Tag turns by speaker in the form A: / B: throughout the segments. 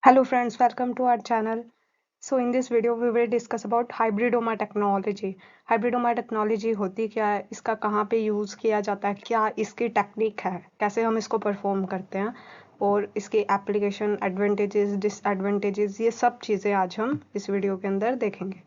A: Hello friends, welcome to our channel. So in this video we will discuss about hybridoma technology. Hybridoma technology होती क्या है, इसका कहाँ पे यूज़ किया जाता है, क्या इसकी टेक्निक है, कैसे हम इसको परफॉर्म करते हैं और इसके एप्लीकेशन, एडवांटेजेस, डिसएडवांटेजेस, ये सब चीज़ें आज हम इस वीडियो के अंदर देखेंगे.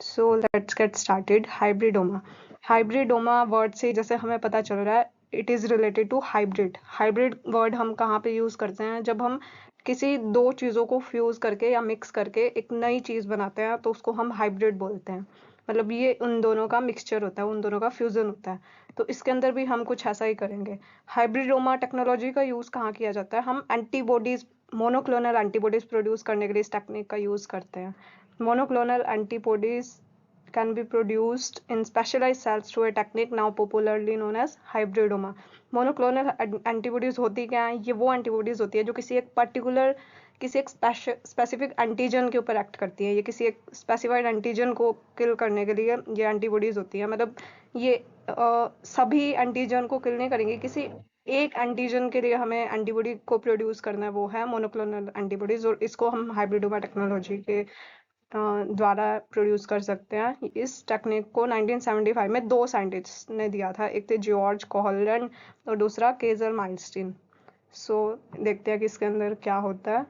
A: So let's get started. Hybridoma. Hybridoma word से जैसे हमें पता चल रहा है it is related to hybrid. Hybrid word हम कहाँ पे यूज़ करते हैं, जब हम किसी दो चीज़ों को फ्यूज़ करके या मिक्स करके एक नई चीज़ बनाते हैं तो उसको हम हाइब्रिड बोलते हैं. मतलब ये उन दोनों का मिक्सचर होता है, उन दोनों का फ्यूज़न होता है. तो इसके अंदर भी हम कुछ ऐसा ही करेंगे. हाइब्रिडोमा टेक्नोलॉजी का यूज़ कहाँ किया जाता है, हम एंटीबॉडीज़, मोनोक्लोनल एंटीबॉडीज़ प्रोड्यूस करने के लिए इस टेक्निक का यूज़ करते हैं. Monoclonal antibodies can be produced in specialized cells through a technique now popularly known as hybridoma. Monoclonal antibodies होती क्या है, ये वो antibodies होती है जो किसी एक पर्टिकुलर, किसी एक स्पेसिफिक एंटीजन के ऊपर एक्ट करती है. ये किसी एक स्पेसिफाइड एंटीजन को किल करने के लिए ये एंटीबॉडीज होती है. मतलब ये सभी एंटीजन को किल नहीं करेंगे, किसी एक एंटीजन के लिए हमें एंटीबॉडी को प्रोड्यूस करना है, वो है मोनोक्लोनल एंटीबॉडीज. और इसको हम हाइब्रिडोमा टेक्नोलॉजी के द्वारा प्रोड्यूस कर सकते हैं. इस टेक्निक को 1975 में दो साइंटिस्ट ने दिया था, एक थे जॉर्ज कोहलर और दूसरा केजर माइलस्टीन. सो देखते हैं कि इसके अंदर क्या होता है.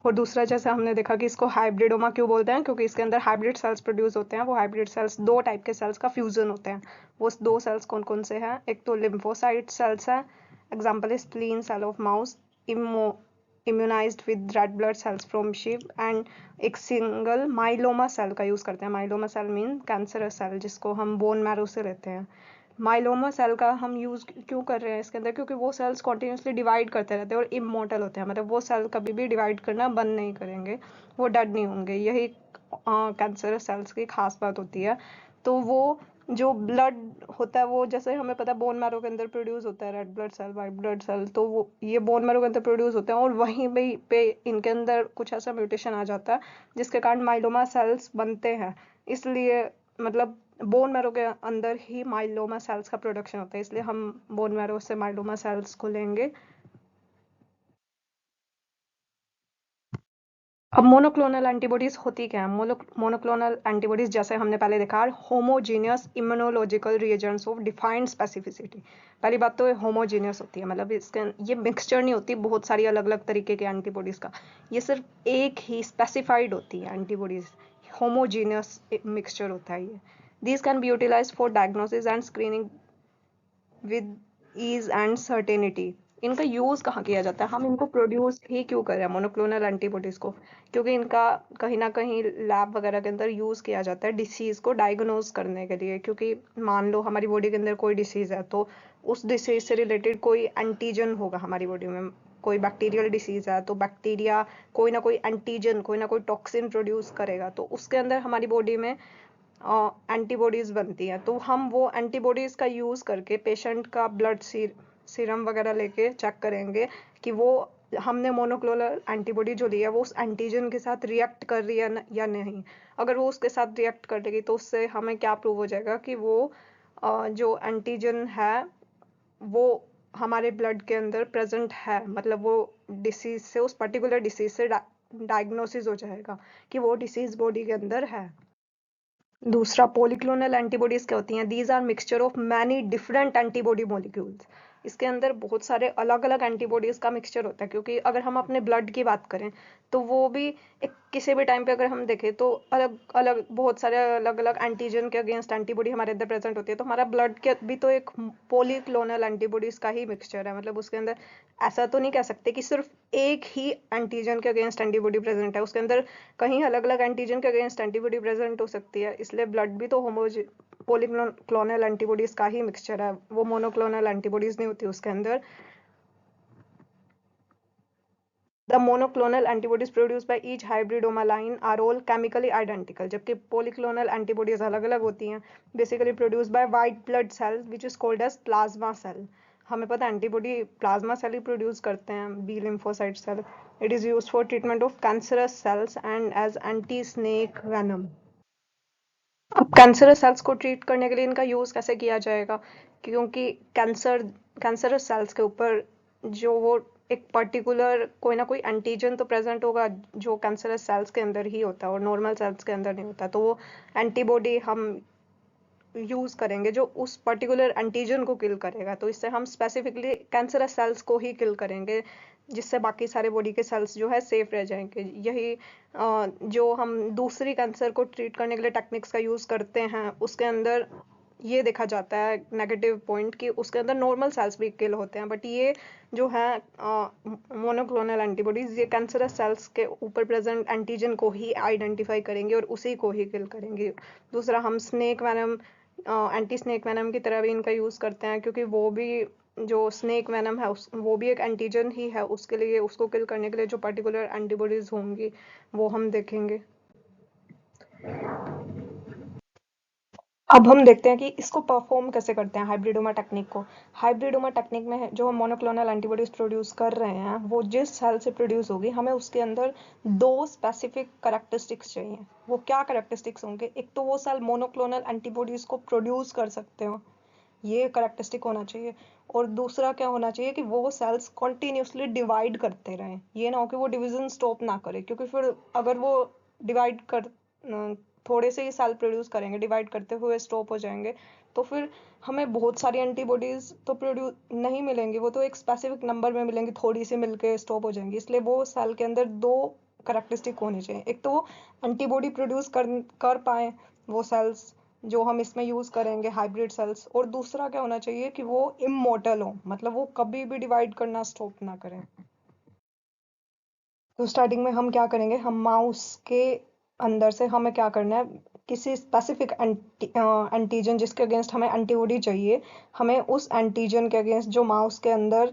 A: और दूसरा, जैसे हमने देखा कि इसको हाइब्रिडोमा क्यों बोलते हैं, क्योंकि इसके अंदर हाइब्रिड सेल्स प्रोड्यूस होते हैं. वो हाइब्रिड सेल्स दो टाइप के सेल्स का फ्यूजन होते हैं. वो दो सेल्स कौन कौन से हैं, एक तो लिम्फोसाइट सेल्स है, example is spleen cell of mouse, immunized with red blood cells from sheep, and एक सिंगल माइलोमा सेल का यूज करते हैं. Myeloma cell mean cancerous cell, जिसको हम बोन मैरो से लेते हैं. माइलोमा सेल का हम यूज क्यों कर रहे हैं इसके अंदर, क्योंकि वो सेल्स कॉन्टिन्यूसली डिवाइड करते रहते हैं और इमोर्टल होते हैं. मतलब वो सेल कभी भी डिवाइड करना बंद नहीं करेंगे, वो डेड नहीं होंगे. यही कैंसरस सेल्स की खास बात होती है. तो वो जो ब्लड होता है, वो जैसे हमें पता है बोन मैरो के अंदर प्रोड्यूस होता है red blood cell, white blood cell, तो वो ये बोन मैरो के अंदर प्रोड्यूस होते हैं और वहीं पे इनके अंदर कुछ ऐसा म्यूटेशन आ जाता है जिसके कारण माइलोमा सेल्स बनते हैं. इसलिए मतलब बोन मैरो के अंदर ही माइलोमा सेल्स का प्रोडक्शन होता है, इसलिए हम बोन मैरो से माइलोमा सेल्स को लेंगे. अब मोनोक्लोनल एंटीबॉडीज होती क्या है. मोनोक्लोनल एंटीबॉडीज जैसे हमने पहले देखा, homogeneous immunological reagents of defined specificity. पहली बात तो ये होमोजीनियस होती है, मतलब इसके ये मिक्सचर नहीं होती बहुत सारी अलग अलग तरीके के एंटीबॉडीज का. ये सिर्फ एक ही स्पेसिफाइड होती है एंटीबॉडीज. होमोजीनियस मिक्सचर होता है ये. These can be utilise for diagnosis and screening with ease and certainty. इनका यूज कहाँ किया जाता है, हम इनको प्रोड्यूस ही क्यों कर रहे हैं मोनोक्लोनल एंटीबॉडीज को, क्योंकि इनका कहीं ना कहीं लैब वगैरह के अंदर यूज किया जाता है डिसीज को डायग्नोज करने के लिए. क्योंकि मान लो हमारी बॉडी के अंदर कोई डिसीज है, तो उस डिसीज से रिलेटेड कोई एंटीजन होगा हमारी बॉडी में. कोई बैक्टीरियल डिसीज है तो बैक्टीरिया कोई ना कोई एंटीजन, कोई ना कोई टॉक्सिन प्रोड्यूस करेगा, तो उसके अंदर हमारी बॉडी में एंटीबॉडीज बनती हैं. तो हम वो एंटीबॉडीज का यूज करके पेशेंट का ब्लड सीरम वगैरह लेके चेक करेंगे कि वो हमने मोनोक्लोनल एंटीबॉडी जो ली है वो उस एंटीजन के साथ रिएक्ट कर रही है या नहीं. अगर वो उसके साथ रिएक्ट करेगी तो उससे हमें क्या प्रूव हो जाएगा कि वो जो एंटीजन है वो हमारे ब्लड के अंदर प्रेजेंट है. मतलब वो डिसीज से, उस पर्टिकुलर डिसीज से डायग्नोसिस हो जाएगा कि वो डिसीज बॉडी के अंदर है. दूसरा, पॉलीक्लोनल एंटीबॉडीज क्या होती हैं. These are mixture of many different antibody molecules. इसके अंदर बहुत सारे अलग अलग एंटीबॉडीज का मिक्सचर होता है. क्योंकि अगर हम अपने ब्लड की बात करें तो वो भी एक किसी भी टाइम पे अगर हम देखें तो अलग अलग बहुत सारे अलग अलग एंटीजन के अगेंस्ट एंटीबॉडी हमारे अंदर प्रेजेंट होती है. तो हमारा ब्लड के भी तो एक पॉलीक्लोनल एंटीबॉडीज का ही मिक्सचर है. मतलब उसके अंदर ऐसा तो नहीं कह सकते कि सिर्फ एक ही एंटीजन के अगेंस्ट एंटीबॉडी प्रेजेंट है. उसके अंदर कहीं अलग अलग एंटीजन के अगेंस्ट एंटीबॉडी प्रेजेंट हो सकती है. इसलिए ब्लड भी तो पॉलीक्लोनल एंटीबॉडीज का ही मिक्सचर है, वो मोनोक्लोनल एंटीबॉडीज नहीं होती उसके अंदर. The monoclonal antibodies produced by each hybridoma line are all chemically identical, जबकि polyclonal antibodies अलग अलग होती हैं, basically produced by white blood cells which is called as plasma cell. हमें पता है एंटीबॉडी प्लाज्मा सेल ही प्रोड्यूस करते हैं, B lymphocyte cell. It is used for treatment of cancerous cells and as anti snake venom. अब cancerous cells को treat करने के लिए इनका यूज कैसे किया जाएगा, क्योंकि कैंसरस सेल्स के ऊपर जो वो एक पर्टिकुलर कोई ना कोई एंटीजन तो प्रेजेंट होगा जो कैंसरस सेल्स के अंदर ही होता है और नॉर्मल सेल्स के अंदर नहीं होता, तो वो एंटीबॉडी हम यूज करेंगे जो उस पर्टिकुलर एंटीजन को किल करेगा। तो इससे हम स्पेसिफिकली कैंसरस सेल्स को ही किल करेंगे, जिससे बाकी सारे बॉडी के सेल्स जो है सेफ रह जाएंगे। यही जो हम दूसरी कैंसर को ट्रीट करने के लिए टेक्निक्स का यूज करते हैं, उसके अंदर ये देखा जाता है नेगेटिव पॉइंट कि उसके अंदर नॉर्मल सेल्स भी किल होते हैं, बट ये जो है मोनोक्लोनल एंटीबॉडीज ये कैंसरस सेल्स के ऊपर प्रेजेंट एंटीजन को ही आइडेंटिफाई करेंगे और उसी को ही किल करेंगे। दूसरा, हम snake venom anti snake venom की तरह भी इनका यूज करते हैं, क्योंकि वो भी जो स्नेक वेनम है वो भी एक एंटीजन ही है, उसके लिए उसको किल करने के लिए जो पर्टिकुलर एंटीबॉडीज होंगी वो हम देखेंगे। अब हम देखते हैं कि इसको परफॉर्म कैसे करते हैं हाइब्रिडोमा टेक्निक को। हाइब्रिडोमा टेक्निक में जो हम मोनोक्लोनल एंटीबॉडीज प्रोड्यूस कर रहे हैं वो जिस सेल से प्रोड्यूस होगी, हमें उसके अंदर दो स्पेसिफिक कैरेक्टरिस्टिक्स चाहिए। वो क्या कैरेक्टरिस्टिक्स होंगे? एक तो वो सेल मोनोक्लोनल एंटीबॉडीज को प्रोड्यूस कर सकते हो, ये कैरेक्टरिस्टिक होना चाहिए। और दूसरा क्या होना चाहिए कि वो सेल्स कॉन्टिन्यूसली डिवाइड करते रहें, ये ना हो कि वो डिवीजन स्टॉप ना करे, क्योंकि फिर अगर वो डिवाइड कर थोड़े से ही सेल प्रोड्यूस करेंगे, डिवाइड करते हुए स्टॉप हो जाएंगे, तो फिर हमें बहुत सारी एंटीबॉडीज तो प्रोड्यूस नहीं मिलेंगी, वो तो एक स्पेसिफिक नंबर में मिलेंगी, थोड़ी सी मिलके स्टॉप हो जाएंगी। इसलिए वो सेल के अंदर दो कैरेक्टरिस्टिक होनी चाहिए। एक तो वो एंटीबॉडी प्रोड्यूस कर पाए वो सेल्स जो हम इसमें यूज करेंगे हाइब्रिड सेल्स, और दूसरा क्या होना चाहिए कि वो इमोर्टल हो, मतलब वो कभी भी डिवाइड करना स्टॉप ना करें। तो स्टार्टिंग में हम क्या करेंगे, हम माउस के अंदर से हमें क्या करना है, किसी स्पेसिफिक एंटीजन जिसके अगेंस्ट हमें एंटीबॉडी चाहिए, हमें उस एंटीजन के अगेंस्ट जो माउस के अंदर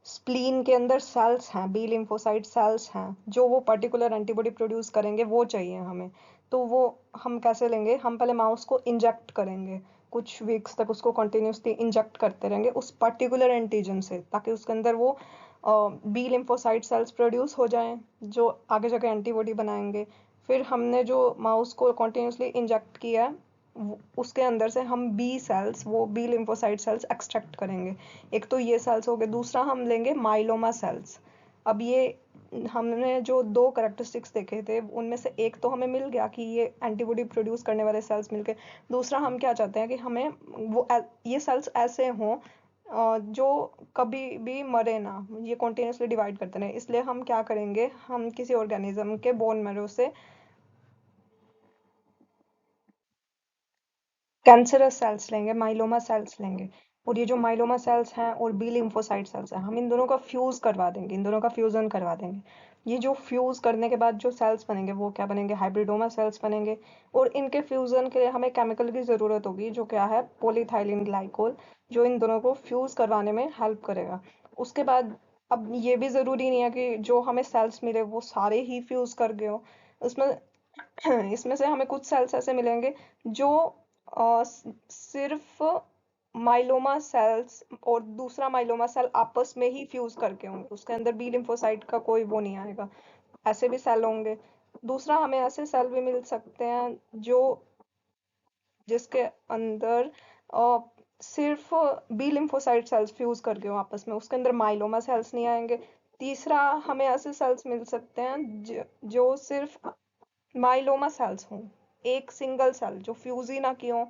A: स्प्लीन के अंदर सेल्स हैं, बी लिम्फोसाइट सेल्स हैं, जो वो पर्टिकुलर एंटीबॉडी प्रोड्यूस करेंगे वो चाहिए हमें। तो वो हम कैसे लेंगे, हम पहले माउस को इंजेक्ट करेंगे, कुछ वीक्स तक उसको कंटिन्यूसली इंजेक्ट करते रहेंगे उस पर्टिकुलर एंटीजन से, ताकि उसके अंदर वो बी लिम्फोसाइट सेल्स प्रोड्यूस हो जाएं जो आगे जाके एंटीबॉडी बनाएंगे। फिर हमने जो माउस को कंटिन्यूसली इंजेक्ट किया है उसके अंदर से हम बी सेल्स, वो बी लिम्फोसाइट सेल्स एक्सट्रैक्ट करेंगे। एक तो ये सेल्स हो गए, दूसरा हम लेंगे माइलोमा सेल्स। अब ये हमने जो दो करेक्टरिस्टिक्स देखे थे उनमें से एक तो हमें मिल गया कि ये एंटीबॉडी प्रोड्यूस करने वाले सेल्स मिलके, दूसरा हम क्या चाहते हैं कि हमें वो ये सेल्स ऐसे हों जो कभी भी मरे ना, ये कॉन्टिन्यूसली डिवाइड करते रहे। इसलिए हम क्या करेंगे, हम किसी ऑर्गेनिज्म के बोन मैरो से कैंसरस सेल्स लेंगे, माइलोमा सेल्स लेंगे, और ये जो माइलोमा सेल्स हैं और बी लिम्फोसाइट सेल्स हैं, हम इन दोनों का फ्यूज करवा देंगे, इन दोनों का फ्यूजन करवा देंगे। ये जो फ्यूज करने के बाद जो सेल्स बनेंगे वो क्या बनेंगे, हाइब्रिडोमा सेल्स बनेंगे। और इनके फ्यूजन के लिए हमें केमिकल की ज़रूरत होगी, जो क्या है, पॉलीथाइलिन ग्लाइकोल, जो इन दोनों को फ्यूज करवाने में हेल्प करेगा। उसके बाद अब ये भी ज़रूरी नहीं है कि जो हमें सेल्स मिले वो सारे ही फ्यूज कर गए हो, उसमें इसमें से हमें कुछ सेल्स ऐसे मिलेंगे जो सिर्फ माइलोमा सेल्स और दूसरा माइलोमा सेल आपस में ही फ्यूज करके होंगे, उसके अंदर बी लिम्फोसाइट का कोई वो नहीं आएगा, ऐसे भी सेल होंगे। दूसरा, हमें ऐसे सेल भी मिल सकते हैं जो जिसके अंदर अ, सिर्फ बी लिम्फोसाइट सेल्स फ्यूज करके हो आपस में, उसके अंदर माइलोमा सेल्स नहीं आएंगे। तीसरा, हमें ऐसे सेल्स मिल सकते हैं जो सिर्फ माइलोमा सेल्स हों, एक सिंगल सेल जो फ्यूज ही ना की हो।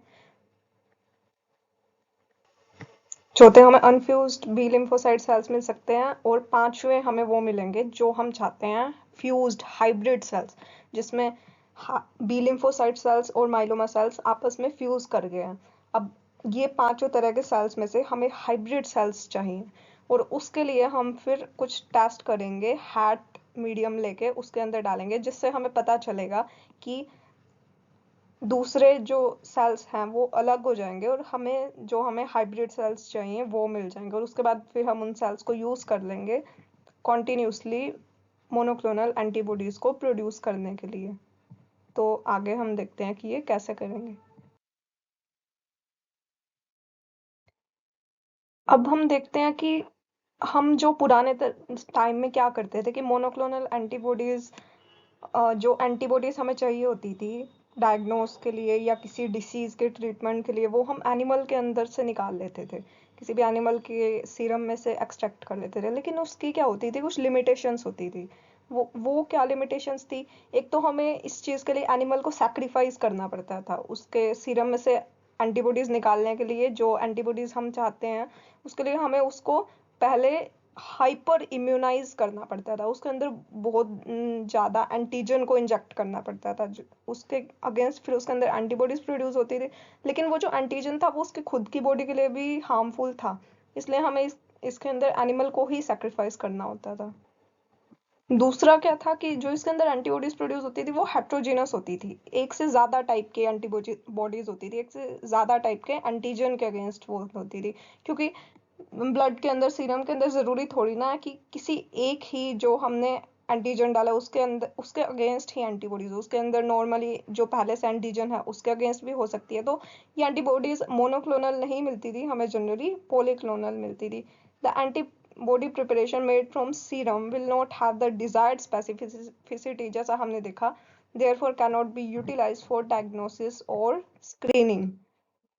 A: चौथे, हमें अनफ्यूज्ड बी लिम्फोसाइट सेल्स मिल सकते हैं, और पांचवें हमें वो मिलेंगे जो हम चाहते हैं, फ्यूज्ड हाइब्रिड सेल्स, जिसमें बी लिम्फोसाइट सेल्स और माइलोमा सेल्स आपस में फ्यूज कर गए हैं। अब ये पांचों तरह के सेल्स में से हमें हाइब्रिड सेल्स चाहिए, और उसके लिए हम फिर कुछ टेस्ट करेंगे, हैट मीडियम लेके उसके अंदर डालेंगे, जिससे हमें पता चलेगा कि दूसरे जो सेल्स हैं वो अलग हो जाएंगे और हमें हाइब्रिड सेल्स चाहिए वो मिल जाएंगे, और उसके बाद फिर हम उन सेल्स को यूज कर लेंगे कॉन्टिन्यूसली मोनोक्लोनल एंटीबॉडीज को प्रोड्यूस करने के लिए। तो आगे हम देखते हैं कि ये कैसे करेंगे। अब हम देखते हैं कि हम जो पुराने टाइम में क्या करते थे कि मोनोक्लोनल एंटीबॉडीज, जो एंटीबॉडीज हमें चाहिए होती थी डायग्नोस के लिए या किसी डिसीज के ट्रीटमेंट के लिए, वो हम एनिमल के अंदर से निकाल लेते थे। किसी भी एनिमल के सीरम में से एक्सट्रैक्ट कर लेते थे, लेकिन उसकी क्या होती थी, कुछ लिमिटेशंस होती थी। वो क्या लिमिटेशंस थी? एक तो हमें इस चीज़ के लिए एनिमल को सैक्रिफाइस करना पड़ता था, उसके सीरम में से एंटीबॉडीज निकालने के लिए, जो एंटीबॉडीज हम चाहते हैं उसके लिए हमें उसको पहले हाइपर इम्यूनाइज करना पड़ता था, उसके अंदर बहुत ज़्यादा एंटीजन को इंजेक्ट करना पड़ता था, उसके अगेंस्ट फिर उसके अंदर एंटीबॉडीज प्रोड्यूस होती थी। लेकिन वो जो एंटीजन था वो उसके खुद की बॉडी के लिए भी हार्मफुल था, इसलिए हमें इसके अंदर एनिमल को ही सेक्रीफाइस करना होता था। दूसरा क्या था कि जो इसके अंदर एंटीबॉडीज प्रोड्यूस होती थी वो हेट्रोजीनस होती थी, एक से ज्यादा टाइप के एंटीबॉडीज होती थी, एक से ज्यादा टाइप के एंटीजन के अगेंस्ट वो होती थी। क्योंकि ब्लड के अंदर, सीरम के अंदर जरूरी थोड़ी ना है कि किसी एक ही जो हमने एंटीजन डाला उसके अंदर उसके अगेंस्ट ही एंटीबॉडीज हो, उसके अंदर नॉर्मली जो पहले से एंटीजन है उसके अगेंस्ट भी हो सकती है। तो ये एंटीबॉडीज मोनोक्लोनल नहीं मिलती थी हमें, जनरली पॉलीक्लोनल मिलती थी। The antibody preparation made from serum will not have the desired specificity, जैसा हमने देखा, therefore cannot be utilized for diagnosis or screening।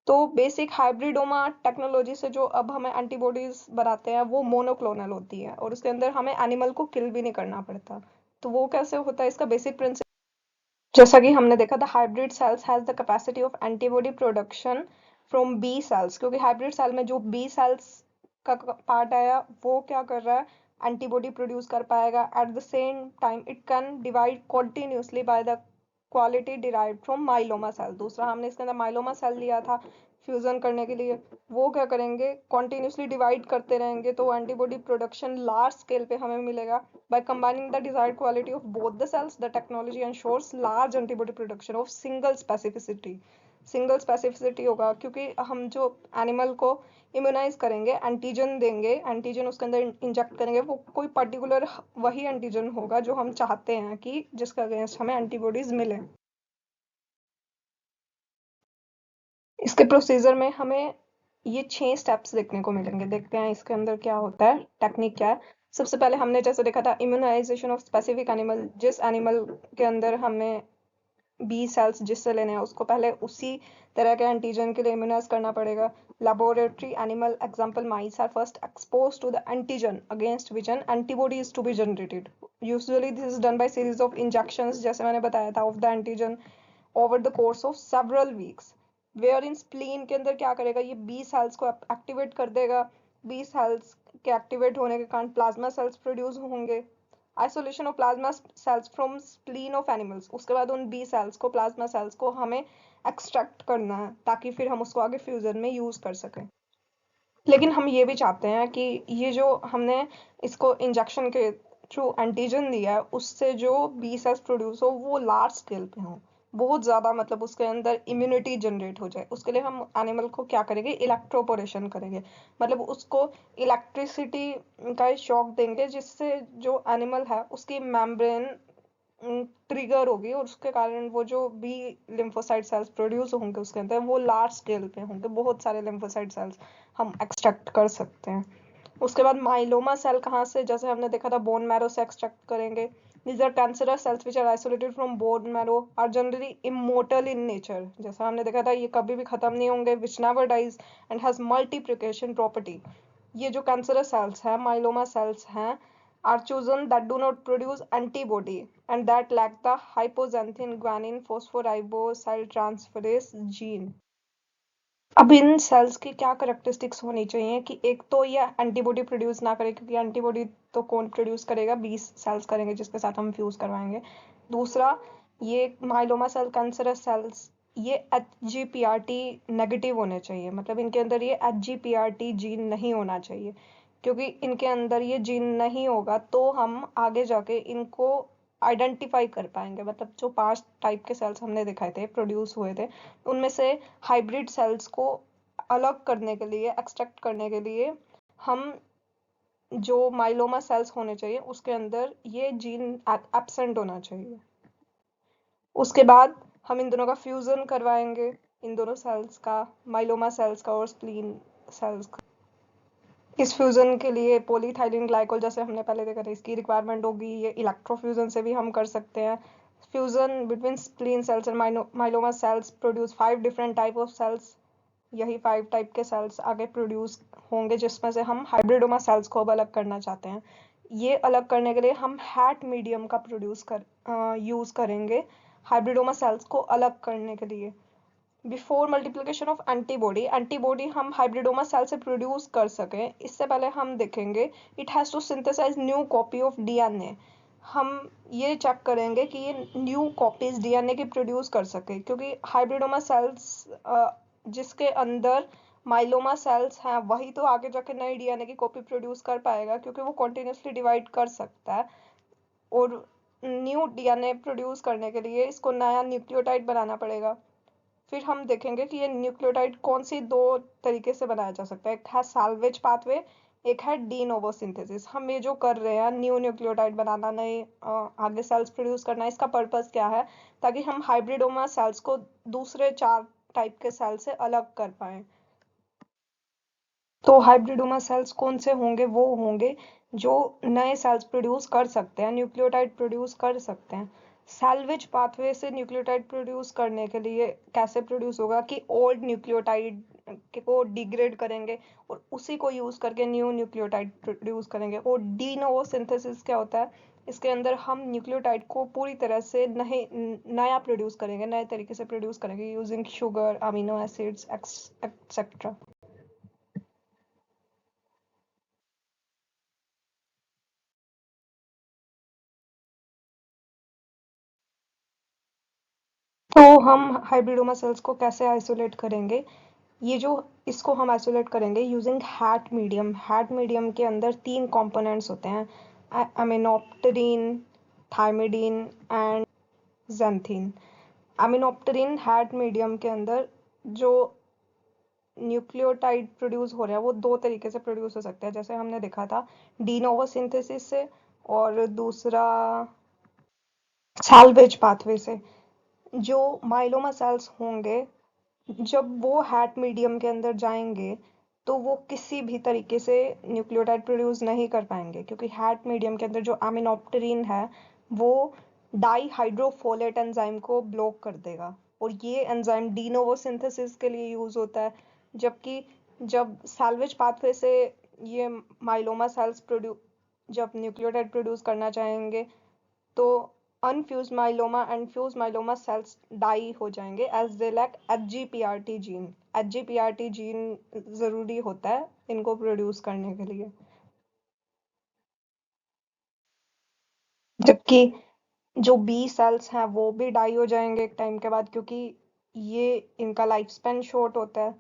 A: तो बेसिक हाइब्रिडोमा टेक्नोलॉजी से जो अब हमें एंटीबॉडीज बनाते हैं वो मोनोक्लोनल होती है, और उसके अंदर हमें एनिमल को किल भी नहीं करना पड़ता। तो वो कैसे होता है, इसका बेसिक प्रिंसिपल जैसा कि हमने देखा था, hybrid cells has the capacity of antibody production from B cells, क्योंकि हाइब्रिड सेल में जो बी सेल्स का पार्ट आया वो क्या कर रहा है, एंटीबॉडी प्रोड्यूस कर पाएगा। At the same time it can divide continuously by the quality derived from myeloma cell. दूसरा हमने इसके अंदर माइलोमा सेल लिया था फ्यूजन करने के लिए, वो क्या करेंगे, कॉन्टिन्यूसली डिवाइड करते रहेंगे, तो एंटीबॉडी प्रोडक्शन लार्ज स्केल पे हमें मिलेगा। By combining the desired quality of both the cells, the technology ensures large antibody production of single specificity। Single specificity होगा क्योंकि हम जो एनिमल को इम्यूनाइज करेंगे, एंटीजन देंगे, एंटीजन उसके अंदर इंजेक्ट करेंगे, वो कोई पर्टिकुलर वही एंटीजन होगा जो हम चाहते हैं कि जिसके अगेंस्ट हमें एंटीबॉडीज मिले। इसके प्रोसीजर में हमें ये 6 स्टेप्स देखने को मिलेंगे। देखते हैं इसके अंदर क्या होता है, टेक्निक क्या है। सबसे पहले हमने जैसे देखा था इम्यूनाइजेशन ऑफ स्पेसिफिक एनिमल, जिस एनिमल के अंदर हमें बी सेल्स जिससे लेने हैं उसको पहले उसी तरह के एंटीजन के लिए इम्यूनाइज करना पड़ेगा। Laboratory animal example mice are first exposed to the antigen against which an antibody is to be generated. Usually this is done by series of injections, जैसे मैंने बताया था, of the antigen over the course of several weeks. Where in spleen के अंदर क्या करेगा, ये B sales को एक्टिवेट कर देगा। बी सेल्स के एक्टिवेट होने के कारण प्लाज्मा सेल्स प्रोड्यूस होंगे। Isolation of plasma cells from spleen of animals, उसके बाद उन बी सेल्स को, प्लाज्मा सेल्स को हमें एक्सट्रैक्ट करना है ताकि फिर हम उसको आगे फ्यूजन में यूज कर सकें। लेकिन हम ये भी चाहते हैं कि ये जो हमने इसको इंजेक्शन के थ्रू एंटीजन दिया है उससे जो बी सेल्स प्रोड्यूस हो वो लार्ज स्केल पे हो, बहुत ज्यादा, मतलब उसके अंदर इम्यूनिटी जनरेट हो जाए। उसके लिए हम एनिमल को क्या करेंगे, इलेक्ट्रोपोरेशन करेंगे, मतलब उसको इलेक्ट्रिसिटी का शॉक देंगे जिससे जो एनिमल है उसकी मेम्ब्रेन ट्रिगर होगी, और उसके कारण वो जो भी लिम्फोसाइट सेल्स प्रोड्यूस होंगे उसके अंदर वो लार्ज स्केल पे होंगे, बहुत सारे लिम्फोसाइट सेल्स हम एक्सट्रैक्ट कर सकते हैं। उसके बाद माइलोमा सेल कहाँ से, जैसे हमने देखा था बोन मैरो से एक्सट्रैक्ट करेंगे। These are cancerous cells which are isolated from bone marrow, are generally immortal in nature। जैसा हमने देखा था ये कभी भी खत्म नहीं होंगे, which never dies and has multiplication property। ये जो कैंसरस सेल्स हैं, माइलोमा सेल्स हैं, are chosen that do not produce antibody and that lack the hypoxanthine guanine phosphoribosyltransferase gene। अब इन सेल्स की क्या करेक्टरिस्टिक्स होनी चाहिए कि एक तो ये एंटीबॉडी प्रोड्यूस ना करे, क्योंकि एंटीबॉडी तो कौन प्रोड्यूस करेगा, 20 सेल्स करेंगे जिसके साथ हम फ्यूज करवाएंगे। दूसरा, ये माइलोमा सेल, कैंसरस सेल्स, ये HGPRT नेगेटिव होने चाहिए, मतलब इनके अंदर ये HGPRT जीन नहीं होना चाहिए, क्योंकि इनके अंदर ये जीन नहीं होगा तो हम आगे जाके इनको आइडेंटिफाई कर पाएंगे। मतलब जो 5 टाइप के सेल्स हमने दिखाए थे, प्रोड्यूस हुए थे, उनमें से हाइब्रिड सेल्स को अलग करने के लिए, एक्सट्रैक्ट करने के लिए, हम जो माइलोमा सेल्स होने चाहिए उसके अंदर ये जीन एब्सेंट होना चाहिए। उसके बाद हम इन दोनों का फ्यूजन करवाएंगे, इन दोनों सेल्स का, माइलोमा सेल्स का और स्प्लीन सेल्स का। इस फ्यूजन के लिए पॉलीथाइलिन ग्लाइकोल, जैसे हमने पहले देखा था, इसकी रिक्वायरमेंट होगी। ये इलेक्ट्रोफ्यूजन से भी हम कर सकते हैं। Fusion between spleen cells and myeloma cells produce 5 different type of cells यही 5 टाइप के सेल्स आगे प्रोड्यूस होंगे, जिसमें से हम हाइब्रिडोमा सेल्स को अब अलग करना चाहते हैं। ये अलग करने के लिए हम हैट मीडियम का यूज करेंगे हाइब्रिडोमा सेल्स को अलग करने के लिए। बिफोर मल्टीप्लिकेशन ऑफ एंटीबॉडी हम हाइब्रिडोमा सेल से प्रोड्यूस कर सकें, इससे पहले हम देखेंगे it has to synthesise new copy of DNA. हम ये चेक करेंगे कि ये न्यू कॉपीज डीएनए की प्रोड्यूस कर सके, क्योंकि हाइब्रिडोमा सेल्स जिसके अंदर माइलोमा सेल्स हैं वही तो आगे जाके नई डीएनए की कॉपी प्रोड्यूस कर पाएगा, क्योंकि वो कॉन्टिन्यूसली डिवाइड कर सकता है। और न्यू डीएनए प्रोड्यूस करने के लिए इसको नया न्यूक्लियोटाइड बनाना पड़ेगा। फिर हम देखेंगे कि ये न्यूक्लियोटाइड कौन सी दो तरीके से बनाया जा सकता है, एक है सैल्वेज पाथवे, एक है डी नोवो सिंथेसिस। हम ये जो कर रहे हैं न्यू न्यूक्लियोटाइड बनाना, नए आगे सेल्स प्रोड्यूस करना, इसका पर्पस क्या है, ताकि हम हाइब्रिडोमा सेल्स को दूसरे 4 टाइप के सेल से अलग कर पाए। तो हाइब्रिडोमा सेल्स कौन से होंगे, वो होंगे जो नए सेल्स प्रोड्यूस कर सकते हैं, न्यूक्लियोटाइड प्रोड्यूस कर सकते हैं। सैल्वेज पाथवे से न्यूक्लियोटाइड प्रोड्यूस करने के लिए कैसे प्रोड्यूस होगा कि ओल्ड न्यूक्लियोटाइड को डिग्रेड करेंगे और उसी को यूज करके न्यू न्यूक्लियोटाइड प्रोड्यूस करेंगे। और डी नोवो सिंथेसिस क्या होता है, इसके अंदर हम न्यूक्लियोटाइड को पूरी तरह से नया प्रोड्यूस करेंगे, नए तरीके से प्रोड्यूस करेंगे using sugar, amino acids etcetera. तो हम हाइब्रिडोमा सेल्स को कैसे आइसोलेट करेंगे, ये जो इसको हम आइसोलेट करेंगे using HAT medium. HAT medium के अंदर 3 कंपोनेंट्स होते हैं, aminopterin, thymidine and xanthine. Aminopterin HAT medium के अंदर जो न्यूक्लियोटाइड प्रोड्यूस हो रहा है वो 2 तरीके से प्रोड्यूस हो सकते हैं, जैसे हमने देखा था डी नोवो सिंथेसिस से और दूसरा सैल्वेज पाथवे से। जो माइलोमा सेल्स होंगे जब वो हैट मीडियम के अंदर जाएंगे तो वो किसी भी तरीके से न्यूक्लियोटाइड प्रोड्यूस नहीं कर पाएंगे, क्योंकि हैट मीडियम के अंदर जो अमीनोप्टेरिन है वो डाई हाइड्रोफोलेट एंजाइम को ब्लॉक कर देगा, और ये एंजाइम डी नोवो सिंथेसिस के लिए यूज होता है। जबकि जब सैल्वेज पाथवे से ये माइलोमा सेल्स प्रोड्यूस जब न्यूक्लियोटाइड प्रोड्यूस करना चाहेंगे तो unfused myeloma and fused myeloma cells die हो जाएंगे as they lack HGPRT gene. HGPRT gene जरूरी होता है इनको प्रोड्यूस करने के लिए। जबकि जो बी सेल्स हैं वो भी डाई हो जाएंगे एक टाइम के बाद, क्योंकि ये इनका लाइफ स्पेन शॉर्ट होता है।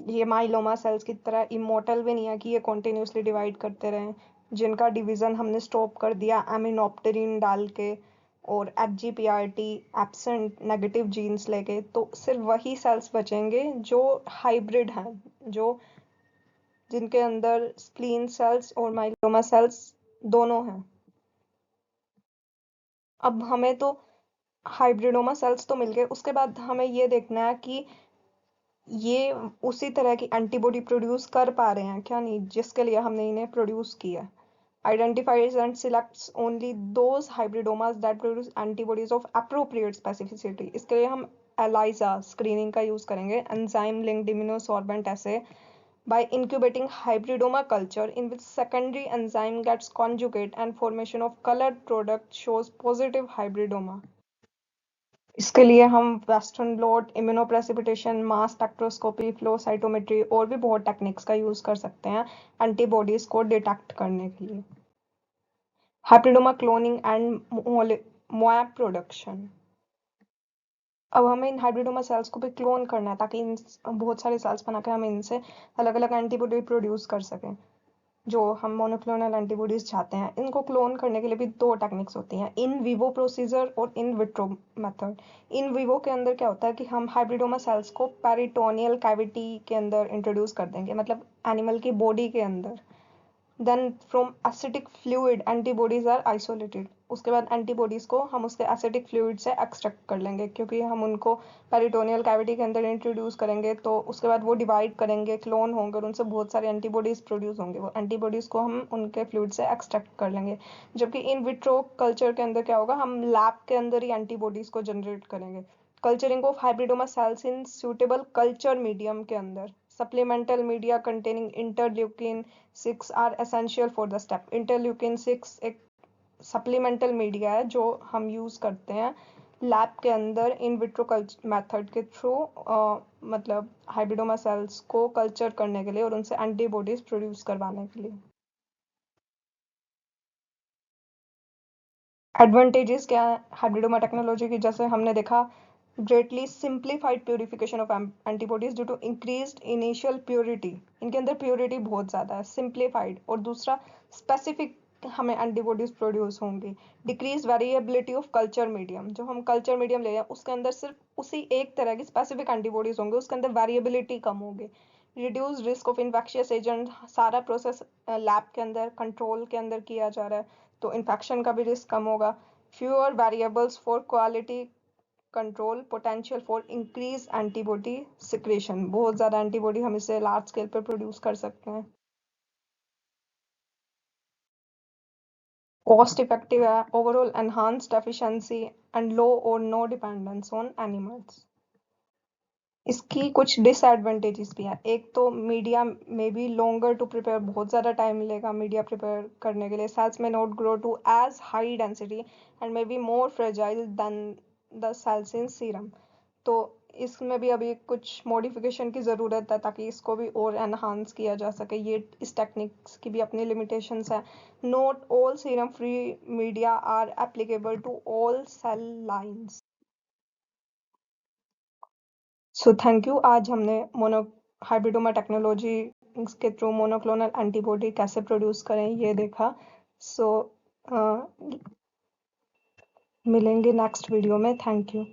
A: ये माइलोमा सेल्स की तरह इमोर्टल भी नहीं है कि ये कॉन्टिन्यूसली डिवाइड करते रहें, जिनका डिवीजन हमने स्टॉप कर दिया एमिनोप्टेरिन डाल के और एचजीपीआरटी एब्सेंट नेगेटिव जीन्स लेके, तो सिर्फ वही सेल्स बचेंगे जो हाइब्रिड हैं, जो जिनके अंदर स्प्लीन सेल्स और माइलोमा सेल्स दोनों हैं। अब हमें तो हाइब्रिडोमा सेल्स तो मिल गए, उसके बाद हमें ये देखना है कि ये उसी तरह की एंटीबॉडी प्रोड्यूस कर पा रहे हैं क्या नहीं, जिसके लिए हमने इन्हें प्रोड्यूस किया। Identifies and selects only those hybridomas that produce antibodies of appropriate specificity। इसके लिए हम ELISA स्क्रीनिंग का यूज करेंगे, enzyme linked immunosorbent assay, by incubating hybridoma culture in which secondary enzyme gets conjugate and formation of colored product shows positive hybridoma। इसके लिए हम western blot, immunoprecipitation, mass spectroscopy, flow cytometry और भी बहुत techniques का use कर सकते हैं एंटीबॉडीज को डिटेक्ट करने के लिए। Hybridoma cloning and mAb production. अब हमें इन हाइब्रिडोमा सेल्स को भी क्लोन करना है ताकि इन बहुत सारे सेल्स बनाकर हम इनसे अलग अलग एंटीबॉडी प्रोड्यूस कर सकें, जो हम मोनोक्लोनल एंटीबॉडीज चाहते हैं। इनको क्लोन करने के लिए भी 2 टेक्निक्स होती हैं, इन विवो प्रोसीजर और in vitro method. In vivo के अंदर क्या होता है कि हम हाइब्रिडोमा सेल्स को पेरिटोनियल कैविटी के अंदर इंट्रोड्यूस कर देंगे, मतलब एनिमल की बॉडी के अंदर। Then from ascitic fluid antibodies are isolated. उसके बाद एंटीबॉडीज को हम उसके एसिटिक फ्लूइड से एक्सट्रैक्ट कर लेंगे, क्योंकि हम उनको पेरिटोनियल कैविटी के अंदर इंट्रोड्यूस करेंगे तो उसके बाद वो डिवाइड करेंगे, क्लोन होंगे और उनसे बहुत सारे एंटीबॉडीज प्रोड्यूस होंगे। वो एंटीबॉडीज को हम उनके फ्लूइड से एक्सट्रैक्ट कर लेंगे। जबकि इन विट्रो कल्चर के अंदर क्या होगा, हम लैब के अंदर ही एंटीबॉडीज को जनरेट करेंगे। Culturing of hybridoma cells in suitable culture medium के अंदर supplemental media containing interleukin 6 are essential for the step. Interleukin 6 एक सप्लीमेंटल मीडिया है जो हम यूज करते हैं लैब के अंदर इन विट्रो कल्चर मेथड के थ्रू, मतलब हाइब्रिडोमा सेल्स को कल्चर करने के लिए और उनसे एंटीबॉडीज प्रोड्यूस करवाने के लिए। एडवांटेजेस क्या है हाइब्रिडोमा टेक्नोलॉजी की? जैसे हमने देखा, greatly simplified purification of antibodies due to increased initial purity. इनके अंदर प्योरिटी बहुत ज़्यादा है, सिंप्लीफाइड, और दूसरा स्पेसिफिक हमें एंटीबॉडीज प्रोड्यूस होंगी। Decrease variability of culture medium, जो हम कल्चर मीडियम ले रहे हैं उसके अंदर सिर्फ उसी एक तरह की स्पेसिफिक एंटीबॉडीज होंगे, उसके अंदर वेरिएबिलिटी कम होगी। Reduce risk of infectious agent, सारा प्रोसेस लैब के अंदर कंट्रोल के अंदर किया जा रहा है तो इन्फेक्शन का भी रिस्क कम होगा। Fewer variables for quality control, potential for increase antibody secretion, बहुत ज़्यादा एंटीबॉडी हम इसे लार्ज स्केल पर प्रोड्यूस कर सकते हैं। कॉस्ट इफेक्टिव है, overall enhanced efficiency and low और नो डिपेंडेंस ऑन एनिमल्स। इसकी कुछ डिसएडवांटेजेस भी हैं। एक तो मीडिया में भी लॉन्गर टू प्रिपेयर, बहुत ज़्यादा टाइम मिलेगा मीडिया प्रिपेयर करने के लिए। सेल्स में not grow to as high density and may be more fragile than the cells in serum. तो इसमें भी अभी कुछ मॉडिफिकेशन की ज़रूरत है ताकि इसको भी और एनहांस किया जा सके। ये इस टेक्निक्स की भी अपनी लिमिटेशंस है। Not all serum free media are applicable to all cell lines. So thank you. आज हमने हाइब्रिडोमा टेक्नोलॉजी के थ्रू मोनोक्लोनल एंटीबॉडी कैसे प्रोड्यूस करें ये देखा। सो मिलेंगे नेक्स्ट वीडियो में। Thank you.